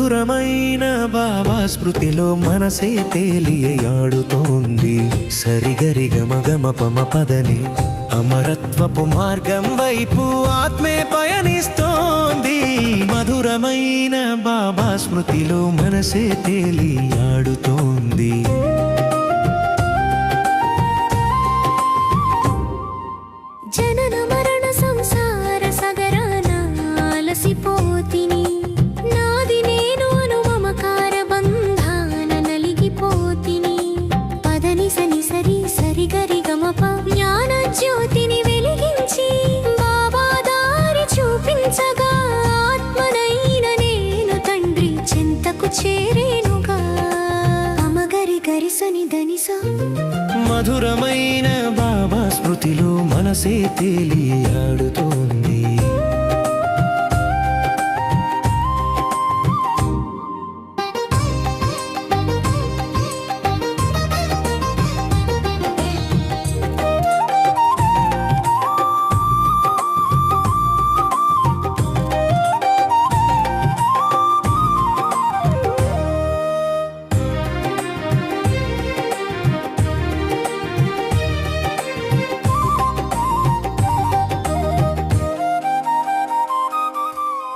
మధురమైన బాబా స్మృతిలో మనసే తేలియాడుతోంది. సరిగరి గమ పమ పదని అమరత్వపు మార్గం వైపు ఆత్మే పయనిస్తోంది. మధురమైన బాబా స్మృతిలో మనసే తేలియాడుతోంది. జనన మరణ సంసార సగరాన అలసిపోతిని, నాది నేను అను మమకార బంధాన నలిగిపోతిని. పదని సని సరి సరిగరి గమప జ్ఞాన జ్యోతిని వెలిగించి బాబా దారి చూపించగా ఆత్మనైన నేను తండ్రి చెంతకు చేరేనుగా. అమగరి గరిసని దనిసా మధురమైన బాబా స్మృతిలో మనసే తేలియాడుతోంది.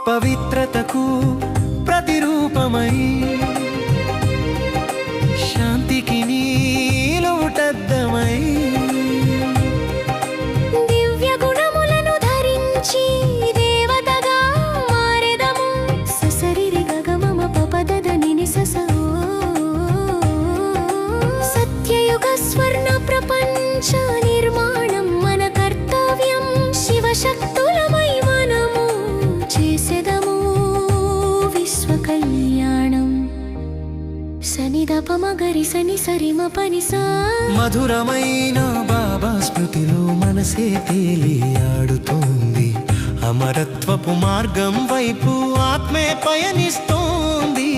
పవిత్రతకు ప్రతిరూపమై శాంతికి నీలుటద్దమై దివ్య గుణములను ధరించి దేవతగా మారెదము. ససరిరి గగమమ పపదద నినిసస సత్యయుగ స్వర్ణ ప్రపంచ నిర్మాణం మన కర్తవ్యం. శివశక్తులమై మనము చేసెదము విశ్వ కళ్యాణం. సనిదపమగరి సని సరిమ పనిసా. మధురమైన బాబా స్మృతిలో మనసే తేలియాడుతోంది. అమరత్వపు మార్గం వైపు ఆత్మే పయనిస్తోంది.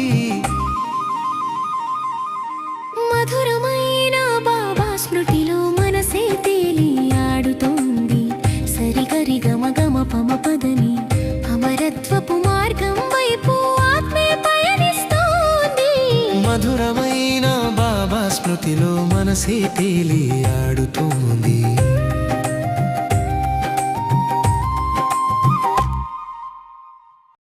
మధురమైన బాబా స్మృతిలో మనసే తేలియాడుతోంది. సరిగరి గమ గమ పమ పదని అమరత్వపు మార్గం వైపు ఆత్మే పయనిస్తోంది. మధురమైన బాబా స్మృతిలో మనసే తేలియాడుతోంది.